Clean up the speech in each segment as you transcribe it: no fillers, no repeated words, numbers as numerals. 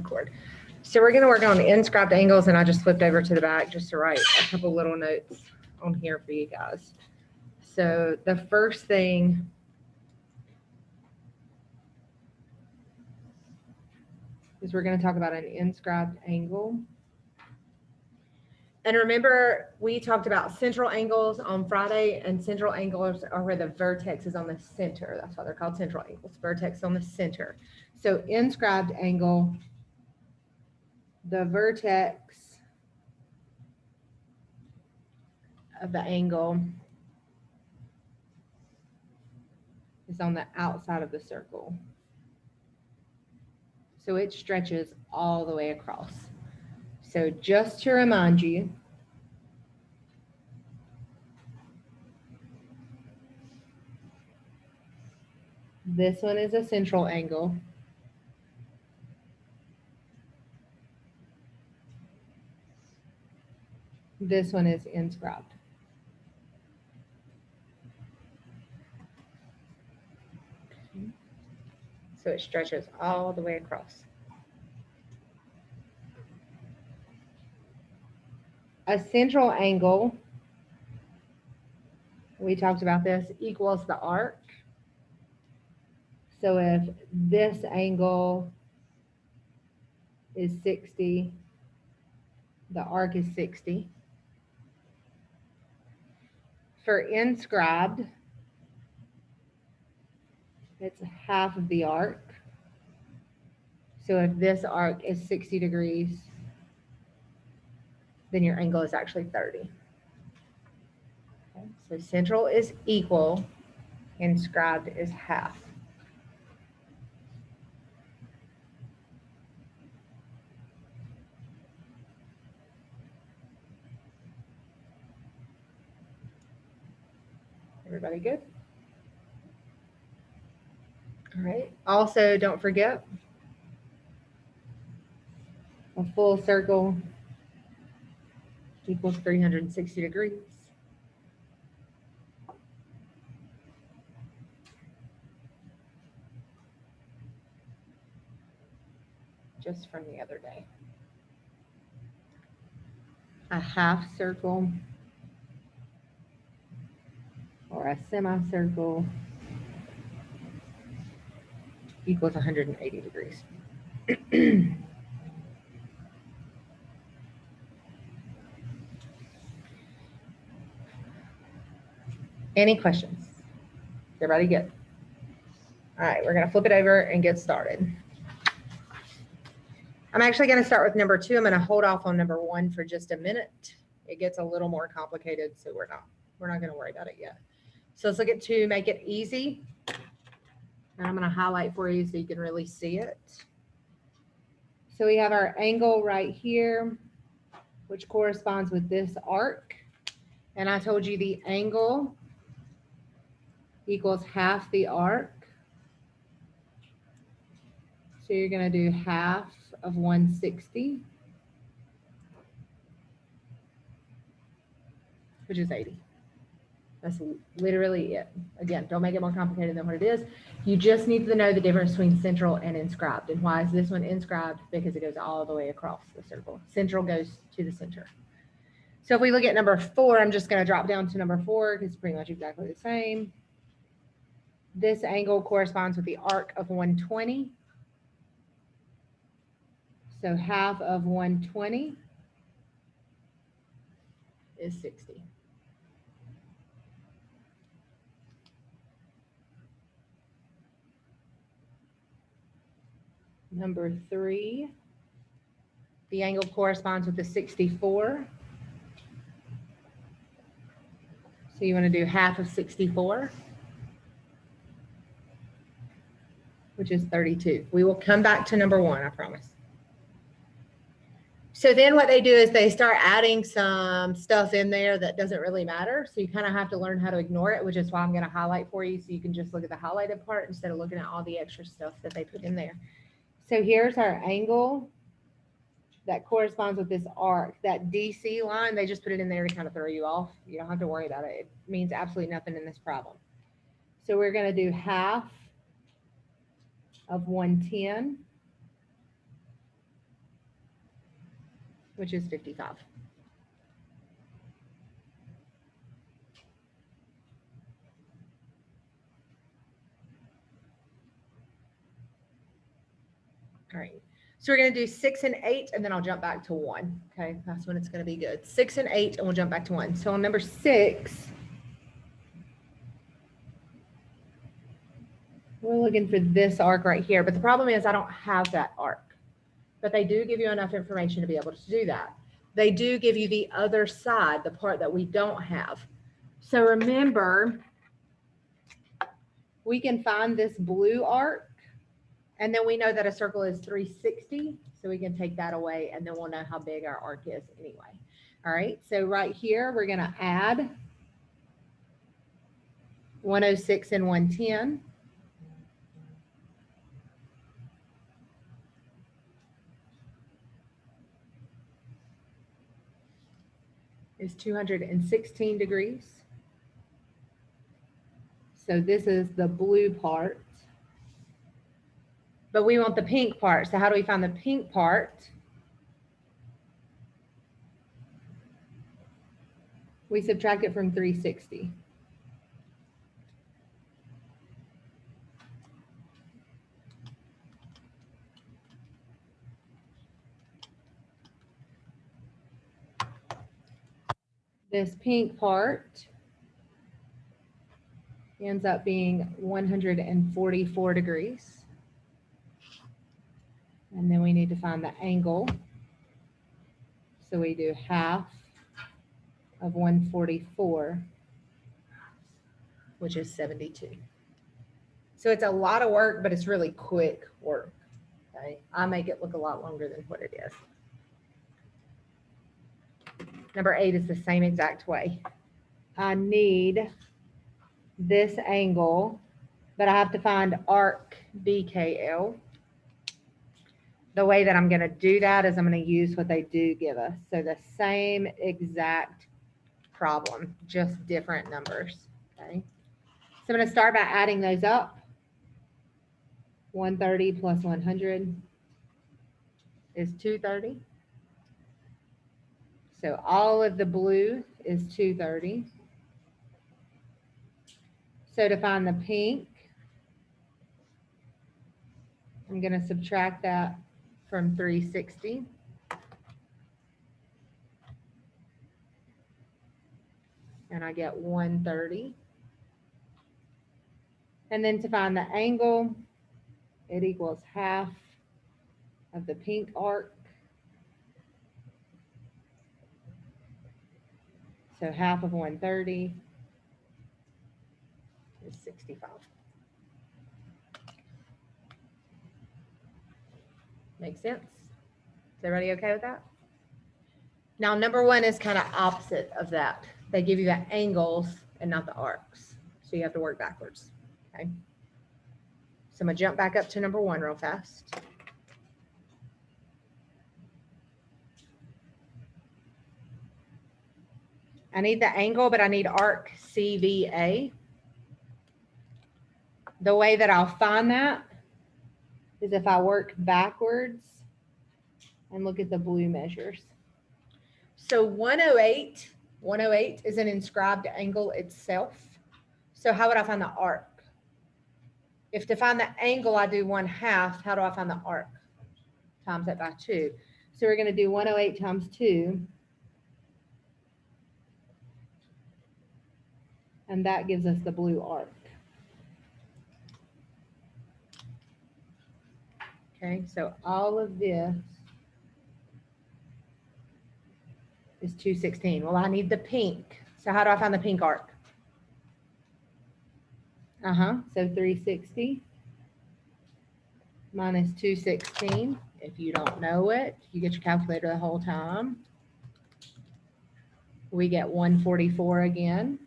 record. So we're going to work on inscribed angles, and I just flipped over to the back just to write a couple little notes on here for you guys. So the first thing is we're going to talk about an inscribed angle. And remember, we talked about central angles on Friday, and central angles are where the vertex is on the center. That's why they're called central angles. Vertex on the center. So inscribed angle, the vertex of the angle is on the outside of the circle. So it stretches all the way across. So just to remind you, this one is a central angle. This one is inscribed. So it stretches all the way across. A central angle, we talked about this, equals the arc. So if this angle is 60, the arc is 60. For inscribed, it's half of the arc. So if this arc is 60 degrees, then your angle is actually 30. Okay, so central is equal, inscribed is half. Everybody good? All right. Also, don't forget, a full circle equals 360 degrees. Just from the other day. A half circle or a semicircle equals 180 degrees. Any questions? Everybody good? All right, we're going to flip it over and get started. I'm actually going to start with number 2. I'm going to hold off on number 1 for just a minute. It gets a little more complicated, so we're not going to worry about it yet. So let's look at 2, make it easy. And I'm going to highlight for you so you can really see it. So we have our angle right here, which corresponds with this arc. And I told you the angle equals half the arc. So you're going to do half of 160, which is 80. That's literally it. Again, don't make it more complicated than what it is. You just need to know the difference between central and inscribed. And why is this one inscribed? Because it goes all the way across the circle. Central goes to the center. So if we look at number 4, I'm just going to drop down to number 4 because it's pretty much exactly the same. This angle corresponds with the arc of 120. So half of 120 is 60. Number 3, the angle corresponds with the 64. So you want to do half of 64, which is 32. We will come back to number 1, I promise. So then what they do is they start adding some stuff in there that doesn't really matter. So you kind of have to learn how to ignore it, which is why I'm going to highlight for you so you can just look at the highlighted part instead of looking at all the extra stuff that they put in there. So here's our angle that corresponds with this arc. That DC line, they just put it in there to kind of throw you off. You don't have to worry about it. It means absolutely nothing in this problem. So we're going to do half of 110 which is 55. All right. So we're going to do 6 and 8, and then I'll jump back to 1. Okay, that's when it's going to be good. 6 and 8, and we'll jump back to 1. So on number 6, we're looking for this arc right here. But the problem is I don't have that arc. But they do give you enough information to be able to do that. They do give you the other side, the part that we don't have. So remember, we can find this blue arc, and then we know that a circle is 360. So we can take that away, and then we'll know how big our arc is anyway. All right, so right here, we're going to add 106 and 110. Is 216 degrees. So this is the blue part. But we want the pink part. So how do we find the pink part? We subtract it from 360. This pink part ends up being 144 degrees. And then we need to find the angle. So we do half of 144, which is 72. So it's a lot of work, but it's really quick work. Okay, I make it look a lot longer than what it is. Number 8 is the same exact way. I need this angle, but I have to find arc BKL. The way that I'm going to do that is I'm going to use what they do give us. So the same exact problem, just different numbers. Okay. So I'm going to start by adding those up. 130 plus 100 is 230. So all of the blue is 230. So to find the pink, I'm going to subtract that from 360. And I get 130. And then to find the angle, it equals half of the pink arc. So half of 130 is 65. Makes sense? Is everybody okay with that? Now, number 1 is kind of opposite of that. They give you the angles and not the arcs. So you have to work backwards. Okay. So I'm going to jump back up to number 1 real fast. I need the angle, but I need arc CVA. The way that I'll find that is if I work backwards and look at the blue measures. So 108 is an inscribed angle itself. So how would I find the arc? If to find the angle, I do 1/2, how do I find the arc? Times that by 2. So we're going to do 108 times 2. And that gives us the blue arc. Okay, so all of this is 216. Well, I need the pink. So how do I find the pink arc? So 360 minus 216. If you don't know it, you get your calculator the whole time. We get 144 again.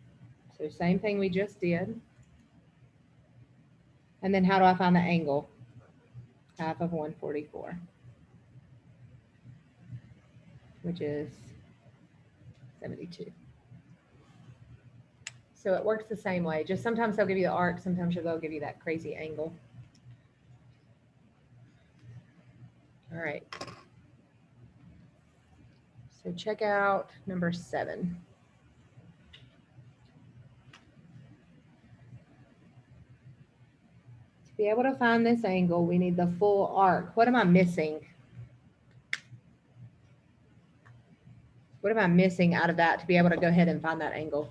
So same thing we just did. And then how do I find the angle? Half of 144, which is 72. So it works the same way. Just sometimes they'll give you the arc, sometimes they'll give you that crazy angle. All right. So check out number 7. To be able to find this angle, we need the full arc. What am I missing? What am I missing out of that to be able to go ahead and find that angle?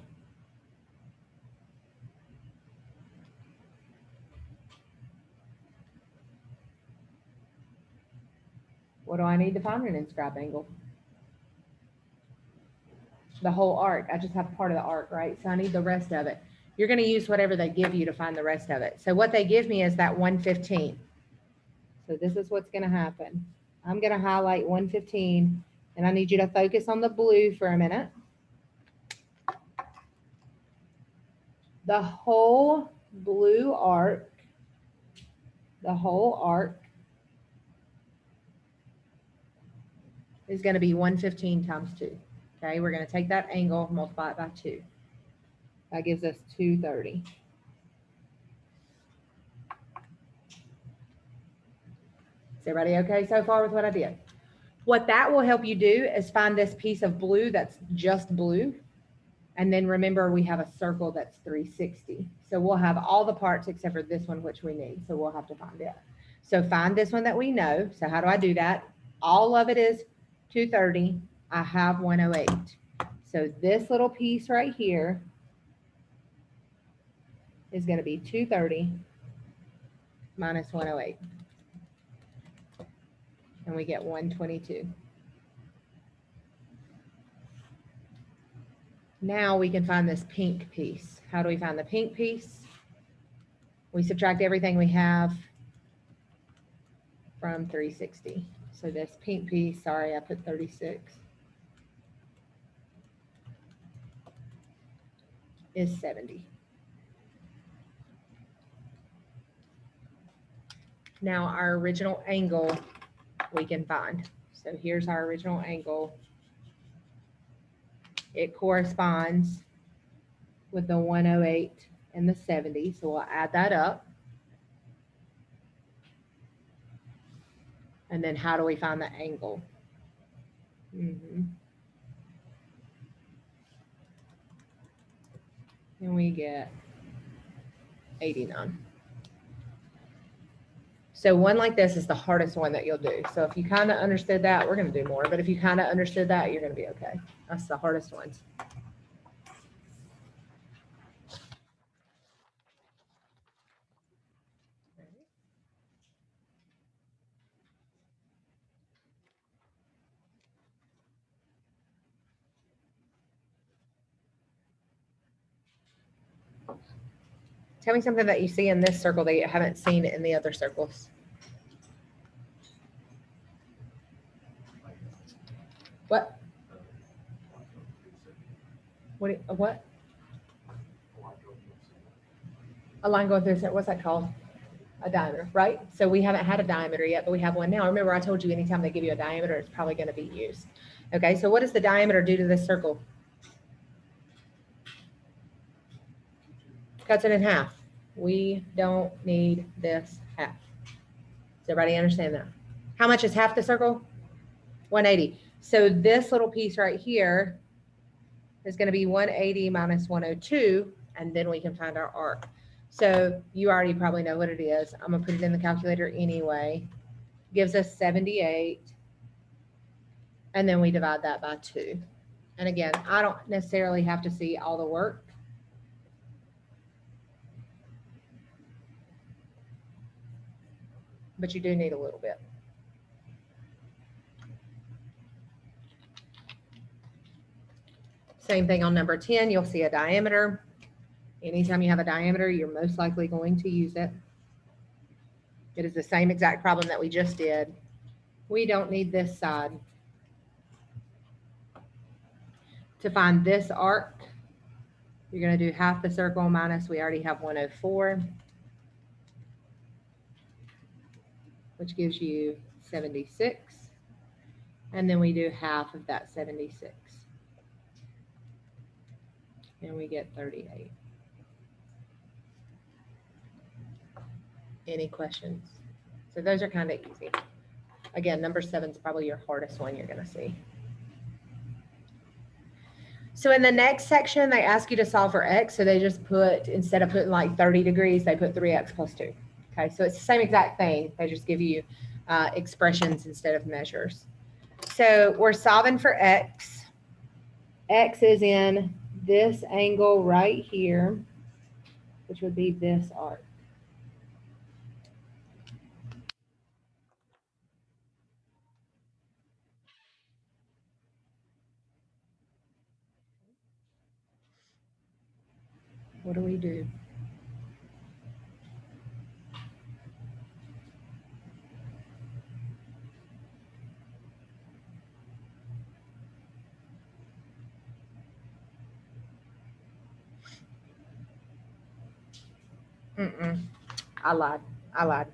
What do I need to find an inscribed angle? The whole arc. I just have part of the arc, right? So I need the rest of it. You're going to use whatever they give you to find the rest of it. So what they give me is that 115. So this is what's going to happen. I'm going to highlight 115, and I need you to focus on the blue for a minute. The whole blue arc, is going to be 115 times 2. Okay, we're going to take that angle, multiply it by 2. That gives us 230. Is everybody okay so far with what I did? What that will help you do is find this piece of blue that's just blue. And then remember, we have a circle that's 360. So we'll have all the parts except for this one, which we need. So we'll have to find it. So find this one that we know. So how do I do that? All of it is 230. I have 108. So this little piece right here is going to be 230 minus 108. And we get 122. Now we can find this pink piece. How do we find the pink piece? We subtract everything we have from 360. So this pink piece, sorry, I put 36, is 70. Now our original angle we can find. So here's our original angle. It corresponds with the 108 and the 70. So we'll add that up. And then how do we find the angle? And we get 89. So one like this is the hardest one that you'll do. So if you kind of understood that, we're going to do more. But if you kind of understood that, you're going to be okay. That's the hardest ones. Tell me something that you see in this circle that you haven't seen in the other circles. What? What? A line going through it. What's that called? A diameter, right? So we haven't had a diameter yet, but we have one now. Remember, I told you anytime they give you a diameter, it's probably going to be used. Okay, so what does the diameter do to this circle? Cuts it in half. We don't need this half. Does everybody understand that? How much is half the circle? 180. So this little piece right here is going to be 180 minus 102, and then we can find our arc. So you already probably know what it is. I'm going to put it in the calculator anyway. Gives us 78. And then we divide that by 2. And again, I don't necessarily have to see all the work. But you do need a little bit. Same thing on number 10, you'll see a diameter. Anytime you have a diameter, you're most likely going to use it. It is the same exact problem that we just did. We don't need this side. To find this arc, you're going to do half the circle minus, we already have 104, which gives you 76. And then we do half of that 76. And we get 38. Any questions? So those are kind of easy. Again, number 7 is probably your hardest one you're going to see. So in the next section, they ask you to solve for x. So they just put, instead of putting like 30 degrees, they put 3x plus 2. Okay, so it's the same exact thing. They just give you expressions instead of measures. So we're solving for x. X is in this angle right here, which would be this arc. What do we do? I lied.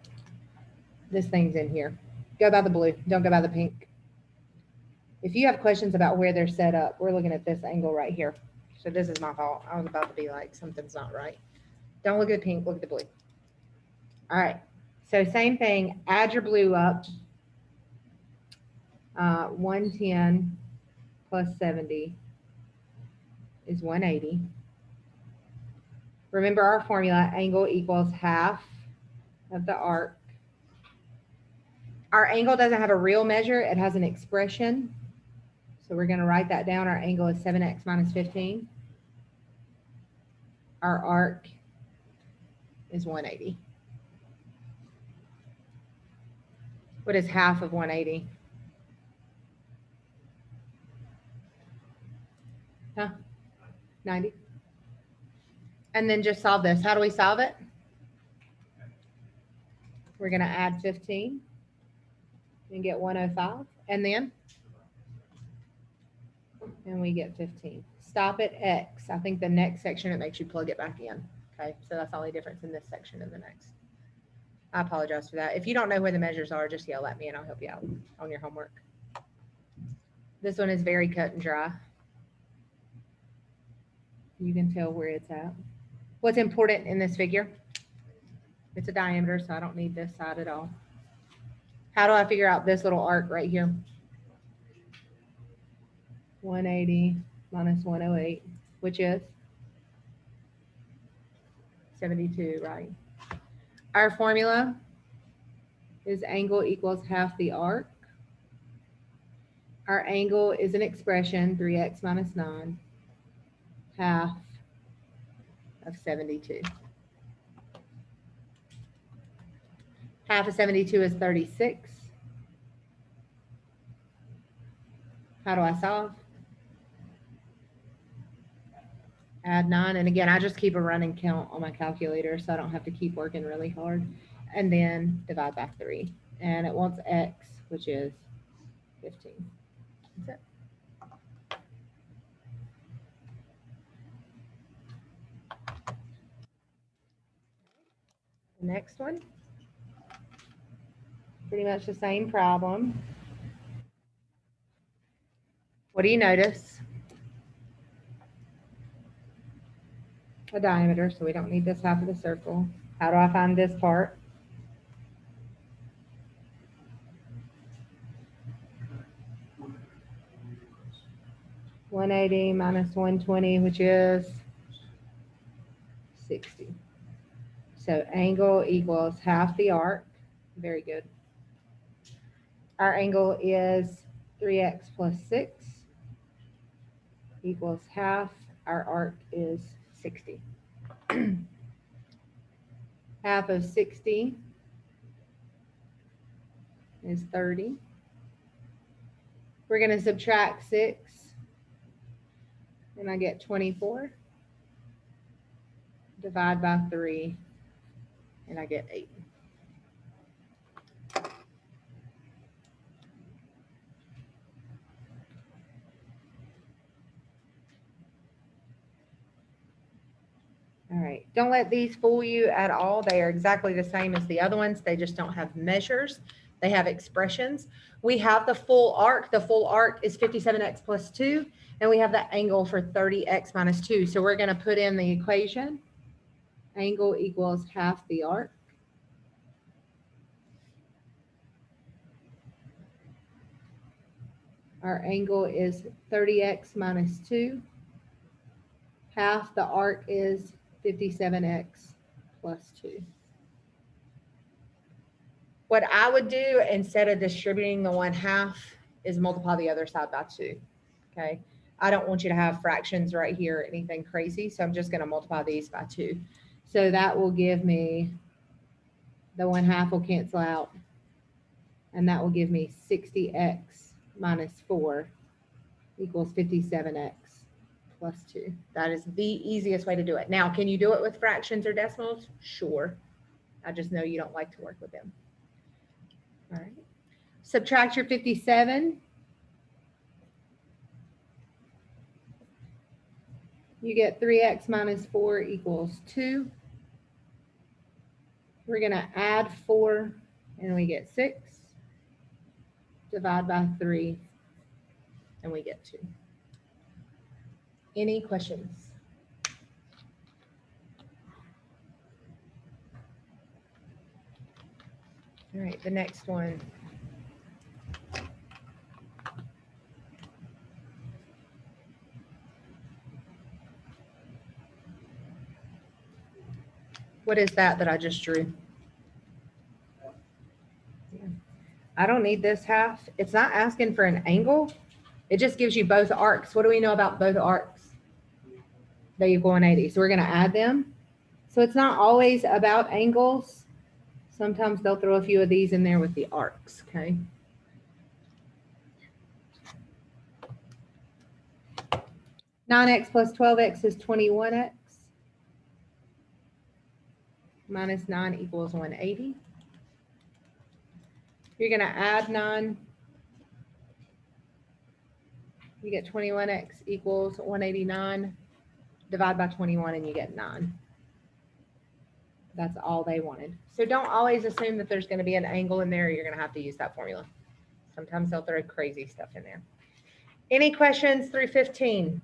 This thing's in here. Go by the blue. Don't go by the pink. If you have questions about where they're set up, we're looking at this angle right here. So this is my fault. I was about to be like, something's not right. Don't look at the pink, look at the blue. All right. So same thing, add your blue up. 110 plus 70 is 180. Remember our formula, angle equals half of the arc. Our angle doesn't have a real measure, it has an expression. So we're gonna write that down. Our angle is 7x minus 15. Our arc is 180. What is half of 180? Huh? 90. And then just solve this. How do we solve it? We're going to add 15 and get 105. And then? And we get 15. Stop at X. I think the next section, it makes you plug it back in. Okay, so that's the only difference in this section and the next. I apologize for that. If you don't know where the measures are, just yell at me and I'll help you out on your homework. This one is very cut and dry. You can tell where it's at. What's important in this figure? It's a diameter, so I don't need this side at all. How do I figure out this little arc right here? 180 minus 108, which is 72, right? Our formula is angle equals half the arc. Our angle is an expression, 3x minus 9, half of 72. Half of 72 is 36. How do I solve? Add 9. And again, I just keep a running count on my calculator so I don't have to keep working really hard. And then divide by 3. And it wants x, which is 15. That's it. The next one. Pretty much the same problem. What do you notice? A diameter, so we don't need this half of the circle. How do I find this part? (180 minus 120, which is 60. So angle equals half the arc. Very good. Our angle is 3x plus 6 equals half. Our arc is 60. Half of 60 is 30. We're going to subtract 6, and I get 24. Divide by 3, and I get 8. All right, don't let these fool you at all. They are exactly the same as the other ones. They just don't have measures. They have expressions. We have the full arc. The full arc is 57x plus 2, and we have the angle for 30x minus 2. So we're going to put in the equation. Angle equals half the arc. Our angle is 30x minus 2. half the arc is 57x plus 2. What I would do instead of distributing the 1/2 is multiply the other side by 2. Okay. I don't want you to have fractions right here or anything crazy. So I'm just going to multiply these by 2. So that will give me, the 1/2 will cancel out. And that will give me 60x minus 4 equals 57x plus 2. That is the easiest way to do it. Now, can you do it with fractions or decimals? Sure. I just know you don't like to work with them. All right. Subtract your 57. You get 3x minus 4 equals 2. We're going to add 4 and we get 6. Divide by 3 and we get 2. Any questions? All right, the next one. What is that I just drew? I don't need this half. It's not asking for an angle. It just gives you both arcs. What do we know about both arcs? They equal 180. So we're going to add them. So it's not always about angles. Sometimes they'll throw a few of these in there with the arcs, okay? Nine x plus 12x is 21x. Minus 9 equals 180. You're going to add 9. You get 21x equals 189. Divide by 21 and you get 9. That's all they wanted. So don't always assume that there's going to be an angle in there. You're going to have to use that formula. Sometimes they'll throw crazy stuff in there. Any questions through 15?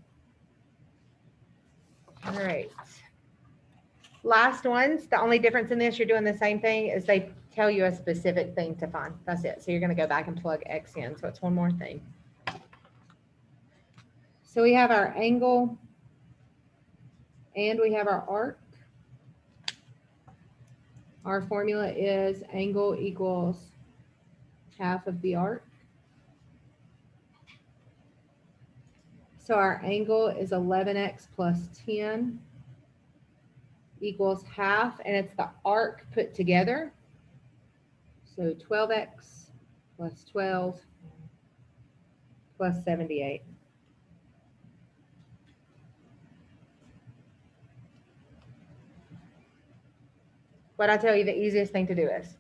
All right. Last ones. The only difference in this, you're doing the same thing, is they tell you a specific thing to find. That's it. So you're going to go back and plug x in. So it's one more thing. So we have our angle and we have our arc. Our formula is angle equals half of the arc. So our angle is 11x plus 10 equals half, and it's the arc put together. So 12x plus 12 plus 78. What I tell you, the easiest thing to do is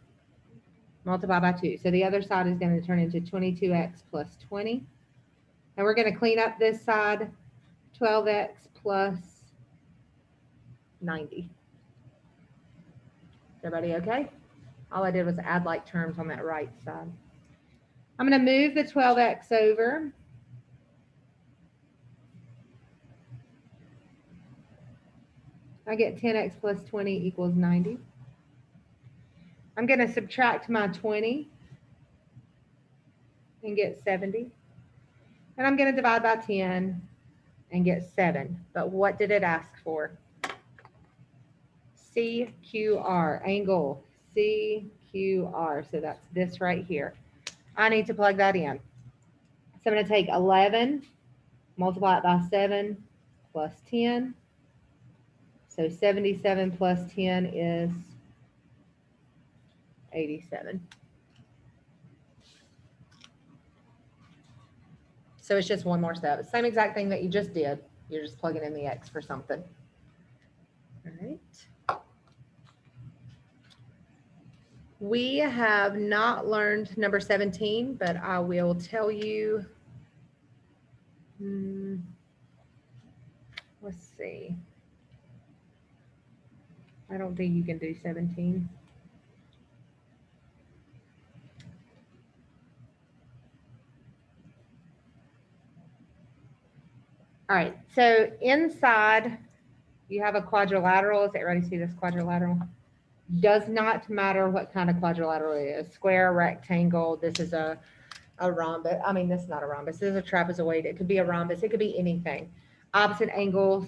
multiply by 2. So the other side is going to turn into 22x plus 20. And we're going to clean up this side, 12x plus 90. Everybody okay? All I did was add like terms on that right side. I'm going to move the 12x over. I get 10x plus 20 equals 90. I'm going to subtract my 20 and get 70. And I'm going to divide by 10 and get 7. But what did it ask for? CQR, angle CQR. So that's this right here. I need to plug that in. So I'm going to take 11, multiply it by 7 plus 10. So 77 plus 10 is 87. So it's just one more step. Same exact thing that you just did. You're just plugging in the X for something. All right. We have not learned number 17, but I will tell you. Let's see. I don't think you can do 17. All right, so inside you have a quadrilateral. Does everybody see this quadrilateral? Does not matter what kind of quadrilateral it is. Square, rectangle, this is a rhombus. I mean, this is not a rhombus. This is a trapezoid. It could be a rhombus. It could be anything. Opposite angles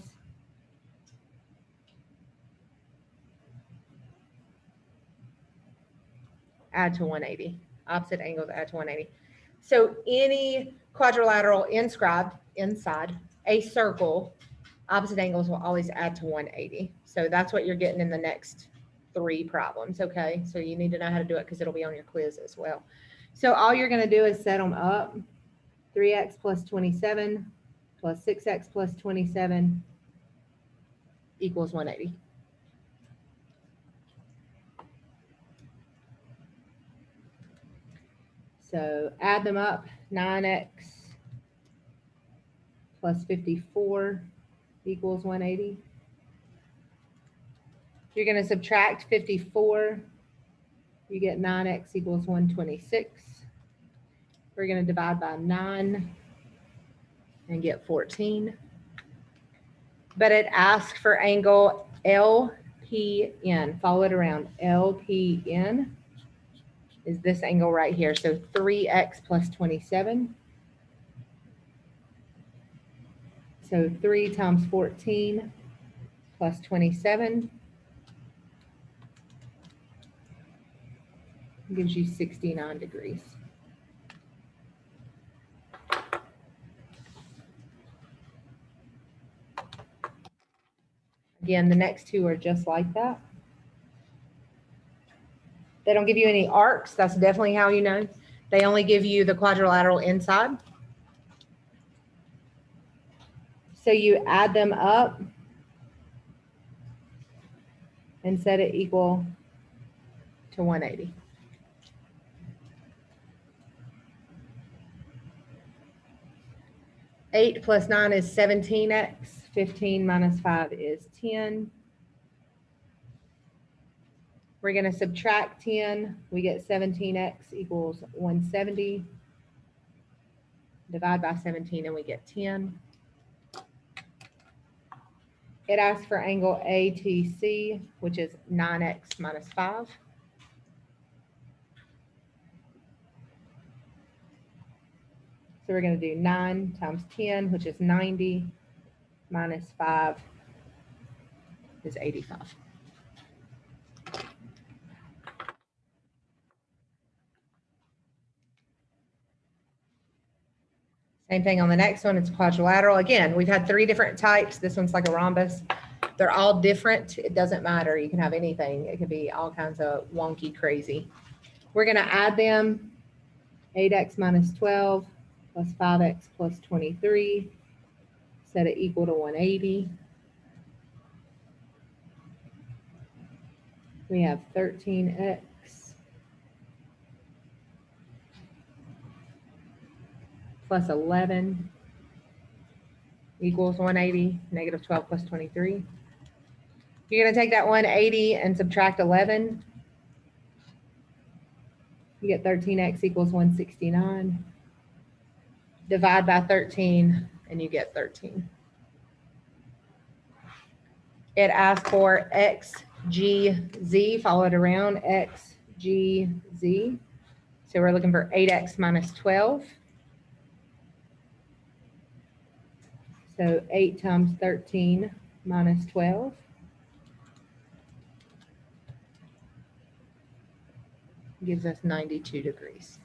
add to 180. Opposite angles add to 180. So any quadrilateral inscribed inside a circle, opposite angles will always add to 180. So that's what you're getting in the next 3 problems, okay? So you need to know how to do it because it'll be on your quiz as well. So all you're going to do is set them up. 3x plus 27 plus 6x plus 27 equals 180. So add them up. 9x plus 54 equals 180. You're going to subtract 54. You get 9x equals 126. We're going to divide by 9 and get 14. But it asks for angle LPN. Follow it around. LPN is this angle right here. So 3x plus 27. So 3 times 14 plus 27 gives you 69 degrees. Again, the next 2 are just like that. They don't give you any arcs. That's definitely how you know. They only give you the quadrilateral inside. So you add them up and set it equal to 180. Eight plus 9 is 17x. 15 minus 5 is 10. We're going to subtract 10. We get 17x equals 170. Divide by 17 and we get 10. It asks for angle ATC, which is 9x minus 5. So we're going to do 9 times 10, which is 90, minus 5 is 85. Same thing on the next one, it's quadrilateral. Again, we've had 3 different types. This one's like a rhombus. They're all different. It doesn't matter. You can have anything. It could be all kinds of wonky, crazy. We're going to add them. 8x minus 12 plus 5x plus 23. Set it equal to 180. We have 13x plus 11 equals 180. Negative 12 plus 23. You're going to take that 180 and subtract 11. You get 13x equals 169. Divide by 13 and you get 13. It asks for XGZ, follow it around, XGZ. So we're looking for 8x minus 12. So 8 times 13 minus 12. Gives us 92 degrees.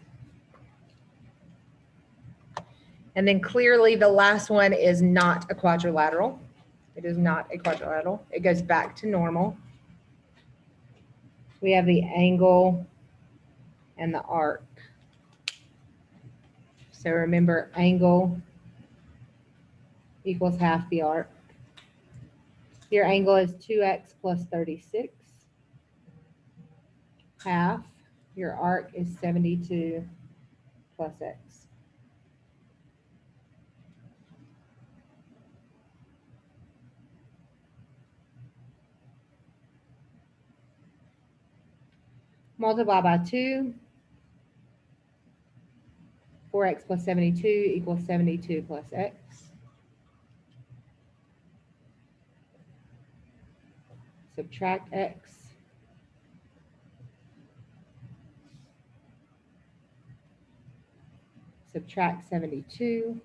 And then clearly the last one is not a quadrilateral. It is not a quadrilateral. It goes back to normal. We have the angle and the arc. So remember, angle equals half the arc. Your angle is 2x plus 36. Half. Your arc is 72 plus x. Multiply by 2. 4x plus 72 equals 72 plus x. Subtract x. Subtract 72.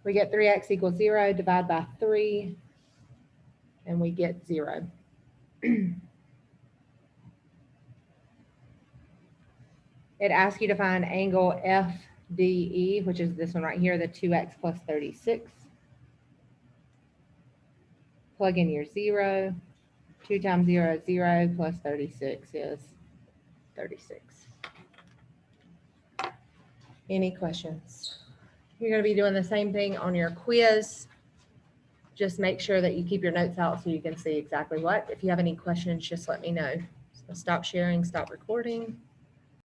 We get 3x equals 0. Divide by 3. And we get 0. It asks you to find angle FDE, which is this one right here, the 2x plus 36. Plug in your 0. 2 times 0 is 0, plus 36 is 36. Any questions? You're going to be doing the same thing on your quiz. Just make sure that you keep your notes out so you can see exactly what. If you have any questions, just let me know. So stop sharing, stop recording.